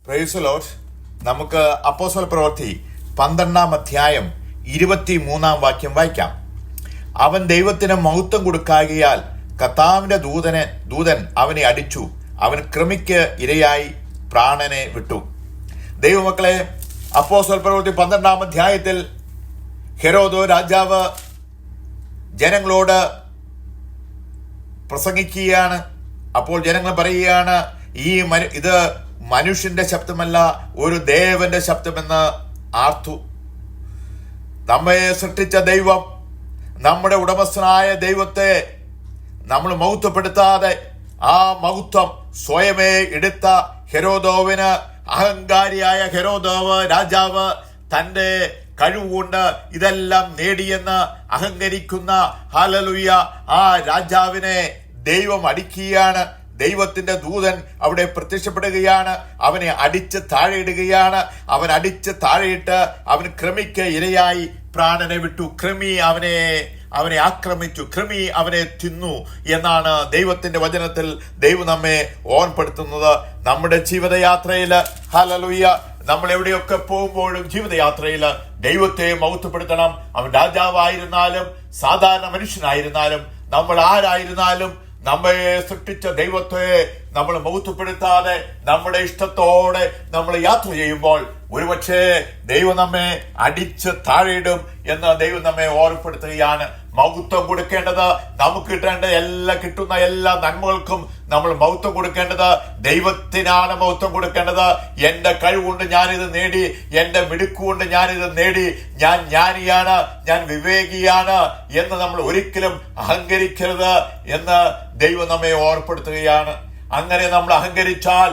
Praise Lord. നമുക്ക് അപ്പോസ്തല പ്രവൃത്തി 12-ാം അധ്യായം 23-ാം വാക്യം വായിക്കാം. അവൻ ദൈവത്തിന് മഹത്വം കൊടുക്കാകിയാൽ കർത്താവിന്റെ ദൂതൻ അവനെ അടിച്ചു, അവൻ കൃമിക്ക് ഇരയായി പ്രാണനെ വിട്ടു. ദൈവമക്കളെ, അപ്പോസ്തല പ്രവൃത്തി 12-ാം അധ്യായത്തിൽ ഹെരോദോ രാജാവ് ജനങ്ങളോട് പ്രസംഗിക്കുകയാണ്. അപ്പോൾ ജനങ്ങൾ പറയുകയാണ്, ഇത് മനുഷ്യന്റെ ശബ്ദമല്ല, ഒരു ദേവന്റെ ശബ്ദമെന്ന് ആർത്തു. നമ്മെ സൃഷ്ടിച്ച ദൈവം, നമ്മുടെ ഉടമസ്ഥനായ ദൈവത്തെ നമ്മൾ മഹത്വപ്പെടുത്താതെ ആ മഹത്വം സ്വയമേ എടുത്ത ഹെരോദോവിന്, അഹങ്കാരിയായ ഹെരോദോവ് രാജാവ് തന്റെ കഴിവുകൊണ്ട് ഇതെല്ലാം നേടിയെന്ന് അഹങ്കരിക്കുന്ന ഹല്ലേലൂയ ആ രാജാവിനെ ദൈവം അടിക്കുകയാണ്. ദൈവത്തിന്റെ ദൂതൻ അവിടെ പ്രത്യക്ഷപ്പെടുകയാണ്. അവനെ അടിച്ച് താഴെയിടുകയാണ്. അവൻ അടിച്ച് താഴെയിട്ട് അവൻ കൃമിക്ക് ഇരയായി പ്രാണനെ വിട്ടു. കൃമി അവനെ ആക്രമിച്ചു, കൃമി അവനെ തിന്നു എന്നാണ് ദൈവത്തിന്റെ വചനത്തിൽ ദൈവം നമ്മെ ഓർമ്മപ്പെടുത്തുന്നത്. നമ്മുടെ ജീവിതയാത്രയിൽ ഹല്ലേലൂയ, നമ്മൾ എവിടെയൊക്കെ പോകുമ്പോഴും ജീവിതയാത്രയിൽ ദൈവത്തെ മഹത്വപ്പെടുത്തണം. അവൻ രാജാവായിരുന്നാലും സാധാരണ മനുഷ്യനായിരുന്നാലും നമ്മൾ ആരായിരുന്നാലും നമ്മെ സൃഷ്ടിച്ച ദൈവത്തെ നമ്മൾ മഹത്വപ്പെടുത്താതെ നമ്മുടെ ഇഷ്ടത്തോടെ നമ്മൾ യാത്ര ചെയ്യുമ്പോൾ ഒരുപക്ഷെ ദൈവം നമ്മെ അടിച്ച് താഴെയിടും എന്ന് ദൈവം നമ്മെ ഓർമ്മപ്പെടുത്തുകയാണ്. മഹത്വം കൊടുക്കേണ്ടത്, നമുക്ക് കിട്ടുന്ന എല്ലാ നന്മകൾക്കും നമ്മൾ മഹത്വം കൊടുക്കേണ്ടത് ദൈവത്തിനാണ്. മഹത്വം കൊടുക്കേണ്ടത് എന്റെ കഴിവുകൊണ്ട് ഞാനിത് നേടി, എന്റെ മിടുക്കുകൊണ്ട് ഞാനിത് നേടി, ഞാൻ ജ്ഞാനിയാണ്, ഞാൻ വിവേകിയാണ് എന്ന് നമ്മൾ ഒരിക്കലും അഹങ്കരിക്കരുത് എന്ന് ദൈവം നമ്മെ ഓർമ്മപ്പെടുത്തുകയാണ്. അങ്ങനെ നമ്മൾ അഹങ്കരിച്ചാൽ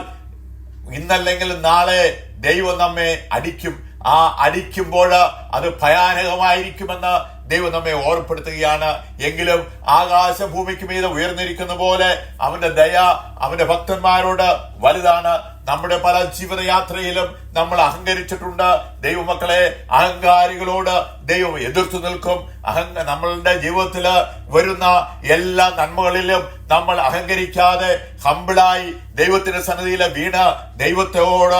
ഇന്നല്ലെങ്കിൽ നാളെ ദൈവം നമ്മെ അടിക്കും. ആ അടിക്കുമ്പോൾ അത് ഭയാനകമായിരിക്കുമെന്ന് ദൈവം നമ്മെ ഓർമ്മപ്പെടുത്തുകയാണ്. എങ്കിലും ആകാശഭൂമിക്ക് മീതെ ഉയർന്നിരിക്കുന്ന പോലെ അവന്റെ ദയ അവന്റെ ഭക്തന്മാരോട് വലുതാണ്. നമ്മുടെ പല ജീവിതയാത്രയിലും നമ്മൾ അഹങ്കരിച്ചിട്ടുണ്ട്. ദൈവമക്കളെ, അഹങ്കാരികളോട് ദൈവം എതിർത്തു നിൽക്കും. നമ്മളുടെ ജീവിതത്തിൽ വരുന്ന എല്ലാ നന്മകളിലും നമ്മൾ അഹങ്കരിക്കാതെ ഹമ്പിളായി ദൈവത്തിന്റെ സന്നിധിയിൽ വീണ് ദൈവത്തോട്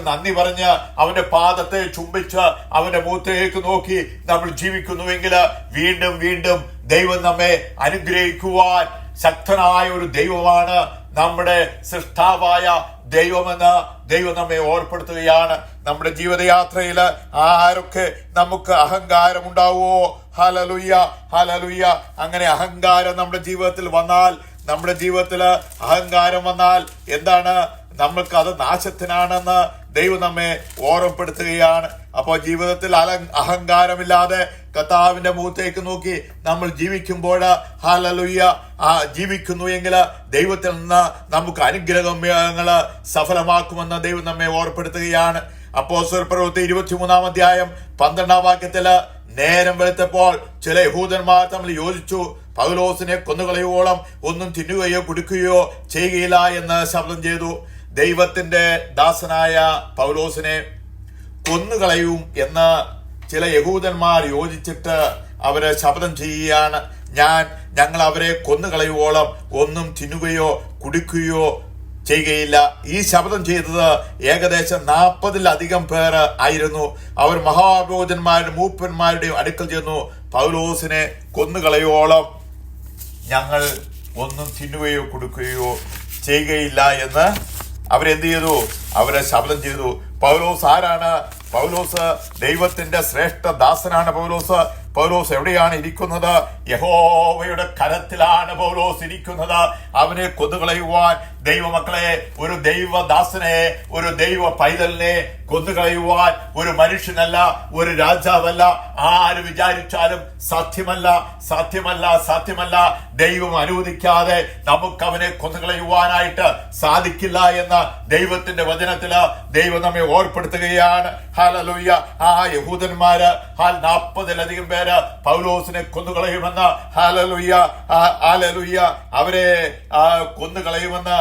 നന്ദി പറഞ്ഞ് അവന്റെ പാദത്തെ ചുംബിച്ച് അവന്റെ മുഖത്തേക്ക് നോക്കി നമ്മൾ ജീവിക്കുന്നുവെങ്കിൽ വീണ്ടും വീണ്ടും ദൈവം നമ്മെ അനുഗ്രഹിക്കുവാൻ ശക്തനായ ഒരു ദൈവമാണ് നമ്മുടെ സൃഷ്ടാവായ ദൈവമെന്ന് ദൈവം നമ്മെ ഓർപ്പെടുത്തുകയാണ്. നമ്മുടെ ജീവിതയാത്രയിൽ ആരൊക്കെ നമുക്ക് അഹങ്കാരം ഉണ്ടാവുമോ, ഹല്ലേലൂയ ഹല്ലേലൂയ, അങ്ങനെ അഹങ്കാരം നമ്മുടെ ജീവിതത്തിൽ വന്നാൽ എന്താണ്? നമ്മൾക്ക് അത് നാശത്തിനാണെന്ന് ദൈവം നമ്മെ ഓർമ്മപ്പെടുത്തുകയാണ്. അപ്പോൾ ജീവിതത്തിൽ അഹങ്കാരമില്ലാതെ കർത്താവിന്റെ മുഖത്തേക്ക് നോക്കി നമ്മൾ ജീവിക്കുമ്പോൾ ഹല്ലേലൂയ ജീവിക്കുന്നു എങ്കിൽ ദൈവത്തിൽ നിന്ന് നമുക്ക് അനുഗ്രഹങ്ങള് സഫലമാക്കുമെന്ന് ദൈവം നമ്മെ ഓർമ്മപ്പെടുത്തുകയാണ്. അപ്പോസ്തല പ്രവൃത്തി 23-ാം അധ്യായം 12-ാം വാക്യത്തില്, നേരം വെളുത്തപ്പോൾ ചില യഹൂദന്മാർ തമ്മിൽ യോജിച്ചു, പൗലോസിനെ കൊന്നുകളയോളം ഒന്നും തിന്നുകയോ കുടിക്കുകയോ ചെയ്യുകയില്ല എന്ന് ശപഥം ചെയ്തു. ദൈവത്തിന്റെ ദാസനായ പൗലോസിനെ കൊന്നുകളയും എന്ന് ചില യഹൂദന്മാർ യോജിച്ചിട്ട് അവരെ ശപഥം ചെയ്യുകയാണ്. ഞങ്ങൾ അവരെ കൊന്നുകളയോളം ഒന്നും തിന്നുകയോ കുടിക്കുകയോ ചെയ്യുകയില്ല. ഈ ശപഥം ചെയ്തത് ഏകദേശം 40-ലധികം പേർ ആയിരുന്നു. അവർ മഹാബോധന്മാരുടെ മൂപ്പന്മാരുടെയും അടുക്കൽ ചെന്നു, പൗലോസിനെ കൊന്നുകളയോളം ഞങ്ങൾ ഒന്നും തിന്നുകയോ കുടിക്കുകയോ ചെയ്യുകയില്ല എന്ന് അവരെന്ത് ചെയ്തു? അവരെ ശപഥം ചെയ്തു. പൗലോസ് ആരാണ്? പൗലോസ് ദൈവത്തിന്റെ ശ്രേഷ്ഠ ദാസനാണ്. പൗലോസ് എവിടെയാണ് ഇരിക്കുന്നത്? യഹോവയുടെ കരത്തിലാണ് പൗലോസ് ഇരിക്കുന്നത്. അവനെ കൊന്നുകളയുവാൻ ദൈവമക്കളെ, ഒരു ദൈവദാസനെ, ഒരു ദൈവ പൈതലിനെ കൊന്നുകളയുവാൻ ഒരു മനുഷ്യനല്ല, ഒരു രാജാവല്ല, ആര് വിചാരിച്ചാലും സാധ്യമല്ല. ദൈവം അനുവദിക്കാതെ നമുക്ക് അവനെ കൊന്നുകളയുവാനായിട്ട് സാധിക്കില്ല എന്ന ദൈവത്തിന്റെ വചനത്തില് ദൈവം നമ്മെ ഓർപ്പെടുത്തുകയാണ്. ഹല്ലേലൂയ. ആ യഹൂദന്മാര് 40-ലധികം പേര് പൗലോസിനെ കൊന്നുകളയുമെന്ന് ഹല്ലേലൂയ അവരെ കൊന്നുകളയുമെന്ന്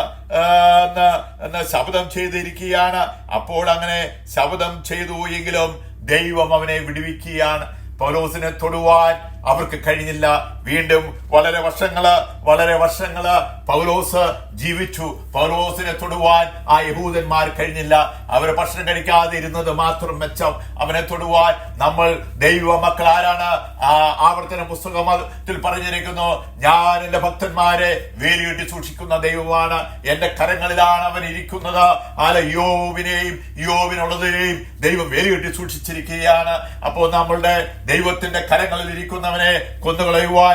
ശപഥം ചെയ്തിരിക്കുകയാണ്. അപ്പോൾ അങ്ങനെ ശപഥം ചെയ്തു എങ്കിലും ദൈവം അവനെ വിടുവിക്കുകയാണ്. പൗലോസിനെ തൊടുവാൻ അവർക്ക് കഴിഞ്ഞില്ല. വീണ്ടും വളരെ വർഷങ്ങള് പൗലോസ് ജീവിച്ചു. പൗലോസിനെ തൊടുവാൻ ആ യഹൂദന്മാർ കഴിഞ്ഞില്ല. അവര് ഭക്ഷണം കഴിക്കാതെ ഇരുന്നത് മാത്രം മെച്ചം. അവനെ തൊടുവാൻ നമ്മൾ ദൈവ മക്കൾ ആരാണ്? ആവർത്തന പുസ്തകത്തിൽ പറഞ്ഞിരിക്കുന്നു, ഞാൻ എന്റെ ഭക്തന്മാരെ വേലിയിട്ട് സൂക്ഷിക്കുന്ന ദൈവമാണ്, എന്റെ കരങ്ങളിലാണ് അവൻ ഇരിക്കുന്നത്. യോബിനുള്ളതിനെയും ദൈവം വേലിയിട്ട് സൂക്ഷിച്ചിരിക്കുകയാണ്. അപ്പോൾ നമ്മളുടെ ദൈവത്തിന്റെ കരങ്ങളിൽ ഇരിക്കുന്നവനെ കൊന്നുകളയുവാൻ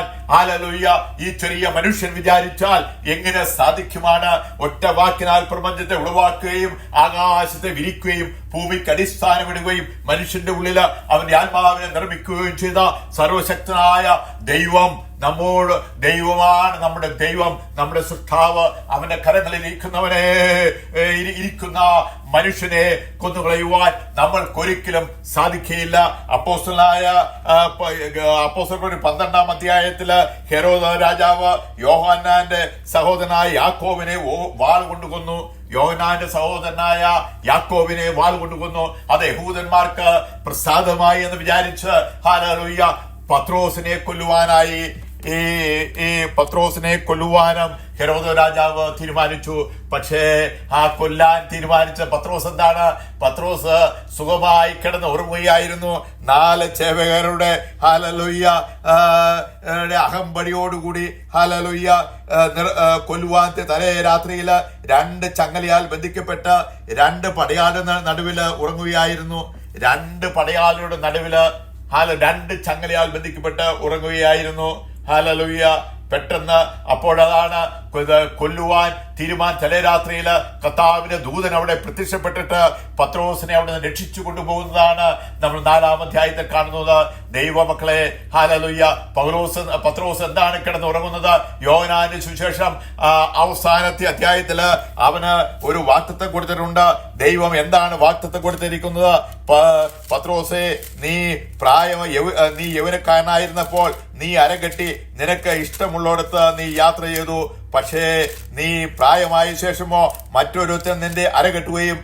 ഈ ചെറിയ മനുഷ്യൻ വിചാരിച്ചാൽ എങ്ങനെ സാധിക്കുമാണ്? ഒറ്റ വാക്കിനാൽ പ്രപഞ്ചത്തെ ഉളവാക്കുകയും ആകാശത്തെ വിരിക്കുകയും ഭൂമിക്ക് അടിസ്ഥാനമിടുകയും മനുഷ്യന്റെ ഉള്ളിൽ അവന്റെ ആത്മാവിനെ നിർമ്മിക്കുകയും ചെയ്ത സർവശക്തനായ ദൈവം ദൈവമാണ് നമ്മുടെ ദൈവം, നമ്മുടെ സൃഷ്ടാവ്. അവന്റെ കരങ്ങളിൽ ഇരിക്കുന്ന മനുഷ്യനെ കൊന്നുകളയുവാൻ നമ്മൾക്കൊരിക്കലും സാധിക്കുകയില്ല. അപ്പോസ്തലനായ 12-ാം അധ്യായത്തില് ഹെരോദ രാജാവ് യോഹന്നാന്റെ സഹോദരനായ യാക്കോബിനെ വാൾ കൊണ്ട് കൊന്നു. യോഹന്നാന്റെ സഹോദരനായ യാക്കോബിനെ വാൾ കൊണ്ട് കൊന്നു. അത് യഹൂദന്മാർക്ക് പ്രസാദമായി എന്ന് വിചാരിച്ച് പത്രോസിനെ കൊല്ലുവാനായി പത്രോസിനെ കൊല്ലുവാനും ഹെരോദ രാജാവ് തീരുമാനിച്ചു. പക്ഷേ ആ കൊല്ലാൻ തീരുമാനിച്ച പത്രോസ് സുഖമായി കിടന്ന് ഉറങ്ങുകയായിരുന്നു. 4 ചേവകരുടെ അഹമ്പടിയോടുകൂടി കൊല്ലുവാൻ തലേ രാത്രിയില് 2 ചങ്ങലയാൽ ബന്ധിക്കപ്പെട്ട് 2 പടയാളുടെ നടുവില് ഉറങ്ങുകയായിരുന്നു. 2 പടയാളുടെ നടുവില് 2 ചങ്ങലയാൽ ബന്ധിക്കപ്പെട്ട് ഉറങ്ങുകയായിരുന്നു. പെട്ടെന്ന് അപ്പോഴതാണ് കൊല്ലുവാൻ തലേ രാത്രിയില് കർത്താവിന്റെ ദൂതൻ അവിടെ പ്രത്യക്ഷപ്പെട്ടിട്ട് പത്രോസിനെ അവിടെ നിന്ന് രക്ഷിച്ചു കൊണ്ടുപോകുന്നതാണ് നമ്മൾ 4-ാം അധ്യായത്തിൽ കാണുന്നത്. ദൈവമക്കളെ പത്രോസ് എന്താണ് കിടന്നുറങ്ങുന്നത്? യോഹന്നാന്റെ സുവിശേഷം അവസാനത്തെ അധ്യായത്തില് അവന് ഒരു വാഗ്ദത്തം കൊടുത്തിട്ടുണ്ട്. ദൈവം എന്താണ് വാഗ്ദത്തം കൊടുത്തിരിക്കുന്നത്? പത്രോസേ, നീ യൗവനക്കാരനായിരുന്നപ്പോൾ നീ അരകെട്ടി നിനക്ക് ഇഷ്ടമുള്ളിടത്ത് നീ യാത്ര ചെയ്തു. പക്ഷേ നീ പ്രായമായ ശേഷമോ മറ്റൊരുത്തൻ നിന്റെ അരകെട്ടുകയും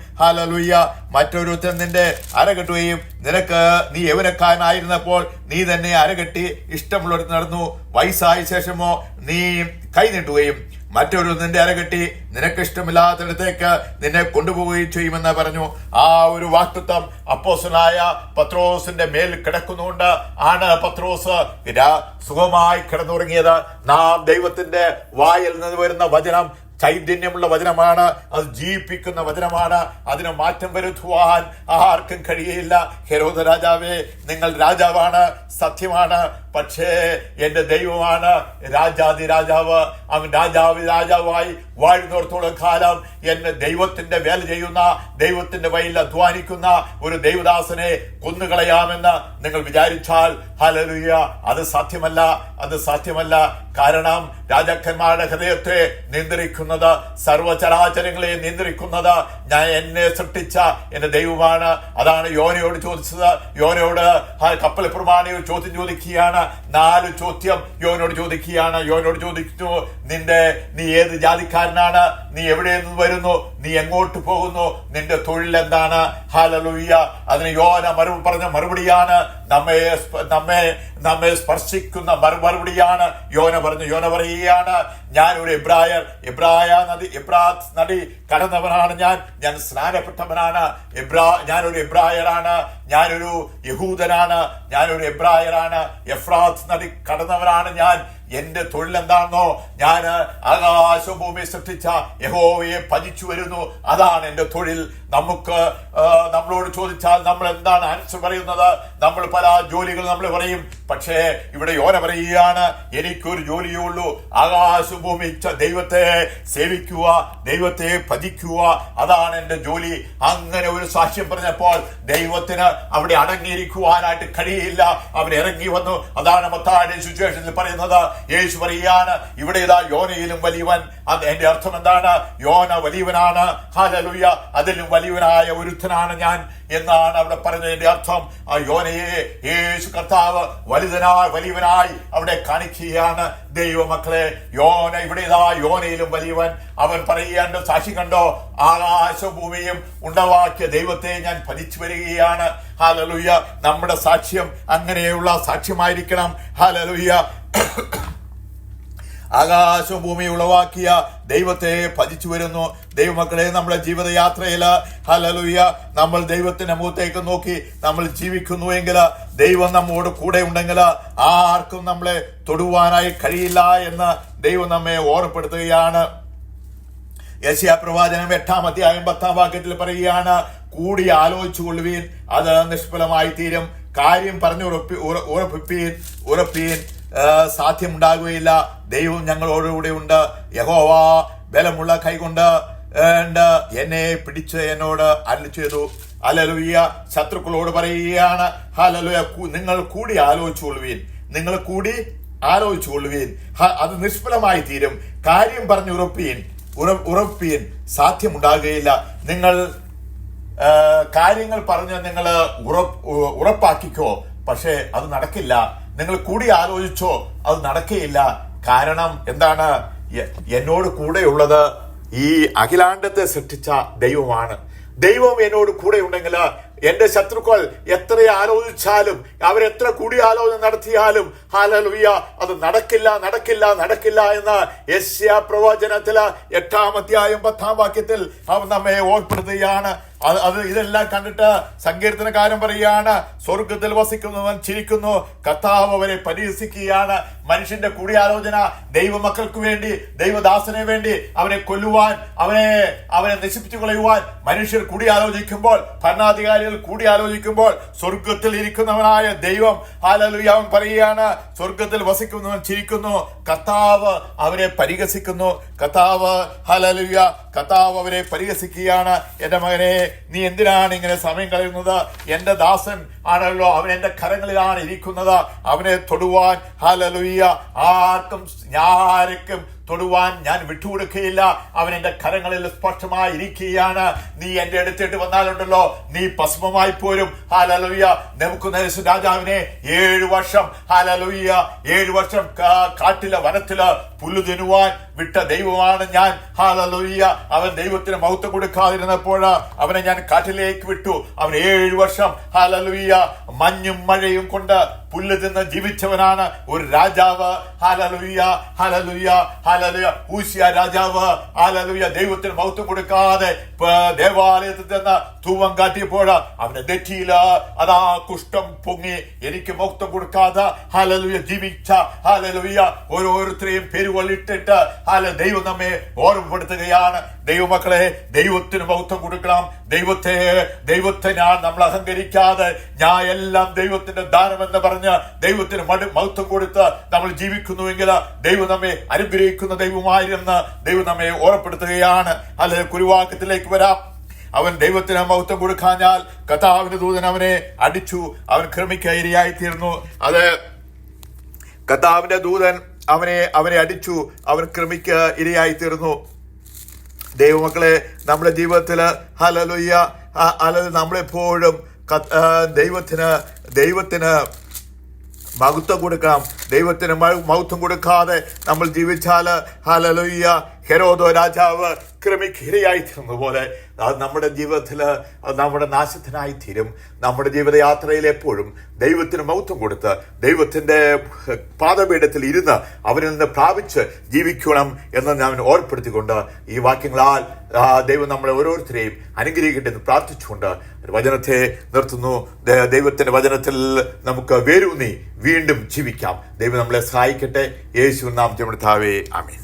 നീ യൗവനക്കാരനായിരുന്നപ്പോൾ നീ തന്നെ അരകെട്ടി ഇഷ്ടമുള്ളിടത്ത് നടന്നു. വയസ്സായ ശേഷമോ നീ കൈ നീട്ടുകയും മറ്റൊരു നിന്റെ അരകെട്ടി നിനക്ക് ഇഷ്ടമില്ലാത്തിടത്തേക്ക് നിന്നെ കൊണ്ടുപോവുകയും ചെയ്യുമെന്ന് പറഞ്ഞു. ആ ഒരു വാഗ്ദത്തം അപ്പോസ്തലനായ പത്രോസിന്റെ മേൽ കിടക്കുന്നുകൊണ്ട് ആണ് പത്രോസ് സുഖമായി കിടന്നുറങ്ങിയത്. നാം ദൈവത്തിന്റെ വായിൽ നിന്ന് വരുന്ന വചനം ചൈതന്യമുള്ള വചനമാണ്, അത് ജീവിപ്പിക്കുന്ന വചനമാണ്. അതിന് മാറ്റം വരുത്തുവാൻ ആർക്കും കഴിയില്ല. ഹെരോദ രാജാവേ, നിങ്ങൾ രാജാവാണ്, സത്യമാണ്, പക്ഷേ എന്റെ ദൈവമാണ് രാജാതി രാജാവ്. അവൻ രാജാവായി വാഴുന്നിടത്തോളം കാലം എന്നെ ദൈവത്തിന്റെ വേല ചെയ്യുന്ന, ദൈവത്തിന്റെ വഴിയിൽ അധ്വാനിക്കുന്ന ഒരു ദൈവദാസനെ കൊന്നുകളയാമെന്ന് നിങ്ങൾ വിചാരിച്ചാൽ അത് സാധ്യമല്ല. കാരണം രാജാക്കന്മാരുടെ ഹൃദയത്തെ നിയന്ത്രിക്കുന്നത്, സർവചരാചരങ്ങളെ നിയന്ത്രിക്കുന്നത് എന്നെ സൃഷ്ടിച്ച എന്റെ ദൈവമാണ്. അതാണ് യോനയോട് ചോദിച്ചത്. യോനയോട് കപ്പൽ പ്രമാണിയോട് ചോദ്യം ചോദിക്കുകയാണ്. 4 ചോദ്യം യോനോട് ചോദിക്കുകയാണ്. യോനോട് ചോദിച്ചു, നീ ഏത് ജാതിക്കാരനാണ്? നീ എവിടെ നിന്ന് വരുന്നു? നീ എങ്ങോട്ട് പോകുന്നു? നിന്റെ തൊഴിൽ എന്താണ്? അതിന് യോന പറഞ്ഞ മറുപടിയാണ്, നമ്മെ സ്പർശിക്കുന്ന മറുപടിയാണ് യോന പറയുകയാണ്. ഞാൻ ഒരു എബ്രാത്ത് നദി കടന്നവനാണ്. ഞാൻ സ്നാനപ്പെട്ടവനാണ്. ഞാനൊരു എബ്രായറാണ്. ഞാനൊരു യഹൂദനാണ്. ഞാനൊരു എബ്രായറാണ്. എഫ്രാത്ത് നദി കടന്നവനാണ് ഞാൻ. എന്റെ തൊഴിൽ എന്താണെന്നോ, ഞാൻ ആകാശഭൂമി സൃഷ്ടിച്ച യഹോവയെ ഭജിച്ചു വരുന്നു. അതാണ് എന്റെ തൊഴിൽ. നമ്മളോട് ചോദിച്ചാൽ നമ്മൾ എന്താണ് ആൻസർ പറയുന്നത്? നമ്മൾ പല ജോലികൾ നമ്മൾ പറയും. പക്ഷേ ഇവിടെ യോന പറയുകയാണ്, എനിക്കൊരു ജോലിയേ ഉള്ളൂ, ആകാശഭൂമി ദൈവത്തെ സേവിക്കുക, ദൈവത്തെ ഭജിക്കുക, അതാണ് എന്റെ ജോലി. അങ്ങനെ ഒരു സാക്ഷ്യം പറഞ്ഞപ്പോൾ ദൈവത്തിന് അവിടെ അടങ്ങിയിരിക്കുവാനായിട്ട് കഴിയില്ല. അവൻ ഇറങ്ങി വന്നു. അതാണ് മത്തായിയുടെ സുവിശേഷത്തിൽ പറയുന്നത്, യേശു പറയുകയാണ്, ഇവിടെ ഇതാ യോനയിലും വലിയവൻ. എന്റെ അർത്ഥം എന്താണ്? യോന വലിയവനാണ്, ഹല്ലേലൂയ, അതിലും വലിയവനായ ഒരുത്തനാണ് ഞാൻ എന്നാണ് അവിടെ പറഞ്ഞതിന്റെ അർത്ഥം. ആ യോനയെ യേശു കർത്താവ് വലിയവനായി അവിടെ കാണിക്കുകയാണ്. ദൈവമക്കളെ, യോന ഇവിടെ ഇതാ യോനയിലും വലിയവൻ. അവൻ പറയുകയാണ്, സാക്ഷി കണ്ടോ, ആകാശഭൂമിയും ഉണ്ടാക്കിയ ദൈവത്തെ ഞാൻ ഭജിച്ചു വരികയാണ്. ഹല്ലേലൂയ. നമ്മുടെ സാക്ഷ്യം അങ്ങനെയുള്ള സാക്ഷ്യമായിരിക്കണം. ഹല്ലേലൂയ. ആകാശവും ഭൂമി ഉളവാക്കിയ ദൈവത്തെ ഭജിച്ചു വരുന്നു. ദൈവമക്കളെ, നമ്മുടെ ജീവിതയാത്രയില് ഹല്ലേലൂയ നമ്മൾ ദൈവത്തിന്റെ മുഖത്തേക്ക് നോക്കി നമ്മൾ ജീവിക്കുന്നുവെങ്കിൽ, ദൈവം നമ്മോട് കൂടെ ഉണ്ടെങ്കിൽ ആർക്കും നമ്മളെ തൊടുവാനായി കഴിയില്ല എന്ന് ദൈവം നമ്മെ ഓർമ്മപ്പെടുത്തുകയാണ്. യെശയ്യാ പ്രവാചനം 8-ാം അധ്യായം 10-ാം വാക്യത്തിൽ പറയുകയാണ്, കൂടി ആലോചിച്ചു കൊള്ളുവീൻ, അത് നിഷ്ഫലമായി തീരും. കാര്യം പറഞ്ഞു ഉറപ്പീൻ, സാധ്യമുണ്ടാകുകയില്ല. ദൈവം ഞങ്ങളോടുകൂടെ ഉണ്ട്. യഹോവ ബലമുള്ള കൈകൊണ്ട് എന്നെ പിടിച്ച് എന്നോട് അരുളി ചെയ്തു. ഹല്ലേലൂയ. ശത്രുക്കളോട് പറയുകയാണ്, ഹല്ലേലൂയ, നിങ്ങൾ കൂടി ആലോചിച്ചുകൊള്ളുവീൻ, അത് നിഷ്ഫലമായി തീരും. കാര്യം പറഞ്ഞു ഉറപ്പീൻ, സാധ്യമുണ്ടാകുകയില്ല. നിങ്ങൾ കാര്യങ്ങൾ പറഞ്ഞ് നിങ്ങൾ ഉറപ്പാക്കിക്കോ, പക്ഷേ അത് നടക്കില്ല. നിങ്ങൾ കൂടി ആലോചിച്ചോ, അത് നടക്കുകയില്ല. കാരണം എന്താണ്? എന്നോട് കൂടെയുള്ളത് ഈ അഖിലാണ്ടത്തെ സൃഷ്ടിച്ച ദൈവമാണ്. ദൈവം എന്നോട് കൂടെ ഉണ്ടെങ്കിൽ എന്റെ ശത്രുക്കൾ എത്ര ആലോചിച്ചാലും, അവരെത്ര കൂടി ആലോചന നടത്തിയാലും, ഹല്ലേലൂയ, അത് നടക്കില്ല എന്ന് യെശയ്യാ പ്രവചനത്തില് 8-ാം അധ്യായം 10-ാം വാക്യത്തിൽ അവൻ നമ്മെ ഓർപ്പെടുത്തുകയാണ്. ഇതെല്ലാം കണ്ടിട്ട് സങ്കീർത്തനക്കാരൻ പറയുകയാണ്, സ്വർഗത്തിൽ വസിക്കുന്നവൻ ചിരിക്കുന്നു, കർത്താവ് അവരെ പരിഹസിക്കുകയാണ്. മനുഷ്യന്റെ കൂടിയാലോചന ദൈവമക്കൾക്ക് വേണ്ടി, ദൈവദാസനെ വേണ്ടി അവനെ കൊല്ലുവാൻ, അവനെ നശിപ്പിച്ചു കളയുവാൻ മനുഷ്യർ കൂടിയാലോചിക്കുമ്പോൾ, ഭരണാധികാരികൾ കൂടിയാലോചിക്കുമ്പോൾ, സ്വർഗത്തിൽ ഇരിക്കുന്നവനായ ദൈവം ഹല്ലേലൂയ അവൻ പറയുകയാണ്, സ്വർഗത്തിൽ വസിക്കുന്നവൻ ചിരിക്കുന്നു, കർത്താവ് അവരെ പരിഹസിക്കുന്നു. ഹല്ലേലൂയ, കർത്താവ് അവരെ പരിഹസിക്കുകയാണ്. എന്റെ മകനെ, നീ എന്തിനാണ് ഇങ്ങനെ സമയം കളയുന്നത്? എന്റെ ദാസൻ ആണല്ലോ, അവൻ എന്റെ കരങ്ങളിലാണ് ഇരിക്കുന്നത്. അവനെ തൊടുവാൻ ഹല്ലേലൂയ ആർക്കും തൊടുവാൻ ഞാൻ വിട്ടുകൊടുക്കുകയില്ല. അവൻ എന്റെ കരങ്ങളിൽ സ്പഷ്ടമായി ഇരിക്കുകയാണ്. നീ എന്റെ അടുത്തേട്ട് വന്നാലുണ്ടല്ലോ, നീ ഭസ്മമായി പോരും. ഹല്ലേലൂയ. നെബൂഖദ്നേസർ രാജാവിനെ 7 വർഷം ഹല്ലേലൂയ 7 വർഷം കാട്ടിലെ വനത്തില് പുല്ല് തിന്നുവാൻ വിട്ട ദൈവമാണ് ഞാൻ. ഹല്ലേലൂയ. അവൻ ദൈവത്തിന് മഹത്വം കൊടുക്കാതിരുന്നപ്പോൾ അവനെ ഞാൻ കാട്ടിലേക്ക് വിട്ടു. അവൻ 7 വർഷം ഹല്ലേലൂയ മഞ്ഞും മഴയും കൊണ്ട് പുല്ല് തിന്ന് ജീവിച്ചവനാണ് ഒരു രാജാവ്. Hallelujah, hallelujah, hallelujah. ഊസിയ രാജാവ് ഹല്ലേലൂയ ദൈവത്തിന് മഹത്വം കൊടുക്കാതെ ദേവാലയത്തിൽ നിന്ന് ധൂപം കാട്ടിയപ്പോൾ അവന്റെ നെറ്റിയില് അതാ കുഷ്ഠം പൊങ്ങി. എനിക്ക് മഹത്വം കൊടുക്കാതെ ഹല്ലേലൂയ ജീവിച്ച ഹല്ലേലൂയ ഓരോരുത്തരെയും പേരുകൾ ഇട്ടിട്ട് ദൈവം നമ്മെ ഓർമ്മപ്പെടുത്തുകയാണ്. ദൈവമക്കളെ, ദൈവത്തിന് മഹത്വം കൊടുക്കണം. ദൈവത്തെ നമ്മൾ അഹങ്കരിക്കാതെ ഞാൻ എല്ലാം ദൈവത്തിന്റെ ദാനമെന്ന് പറഞ്ഞ് ദൈവത്തിന് മഹത്വം കൊടുത്ത് നമ്മൾ ജീവിക്കുന്നുവെങ്കിൽ ദൈവം നമ്മെ അനുഗ്രഹിക്കുന്ന ദൈവമായിരുന്ന് ദൈവം നമ്മെ ഓർമ്മപ്പെടുത്തുകയാണ്. അല്ലെങ്കിൽ കുരുവാക്കത്തിലേക്ക് വരാം. അവൻ ദൈവത്തിന് മഹത്വം കൊടുക്കാഞ്ഞാൽ കർത്താവിന്റെ ദൂതൻ അവനെ അടിച്ചു, അവൻ കൃമിക്ക് ഇരയായി തീർന്നു. അത് കർത്താവിന്റെ ദൂതൻ അവനെ അടിച്ചു, അവൻ കൃമിക്ക് ഇരയായി തീർന്നു. ദൈവമക്കളെ, നമ്മുടെ ജീവിതത്തില് ഹല്ലേലൂയ നമ്മളെപ്പോഴും ദൈവത്തിന് മഹത്വം കൊടുക്കണം. ദൈവത്തിന് മഹത്വം കൊടുക്കാതെ നമ്മൾ ജീവിച്ചാൽ ഹല്ലേലൂയ ഹെരോദോ രാജാവ് കൃമിക്കിരയായി തീർന്നതുപോലെ അത് നമ്മുടെ ജീവിതത്തില് നമ്മുടെ നാശത്തിനായി തീരും. നമ്മുടെ ജീവിതയാത്രയിൽ എപ്പോഴും ദൈവത്തിന് മഹത്വം കൊടുത്ത് ദൈവത്തിന്റെ പാദപീഠത്തിൽ ഇരുന്ന് അവരിൽ നിന്ന് പ്രാപിച്ച് ജീവിക്കണം എന്ന് ഞാൻ ഓർപ്പെടുത്തിക്കൊണ്ട് ഈ വാക്യങ്ങളാൽ ദൈവം നമ്മളെ ഓരോരുത്തരെയും അനുഗ്രഹിക്കട്ടെ എന്ന് പ്രാർത്ഥിച്ചുകൊണ്ട് വചനത്തെ നിർത്തുന്നു. ദൈവത്തിന്റെ വചനത്തിൽ നമുക്ക് വേരൂന്നി വീണ്ടും ജീവിക്കാം. ദൈവം നമ്മളെ സഹായിക്കട്ടെ. യേശുവിൻ നാമത്തിൽ കർത്താവേ, ആമേൻ.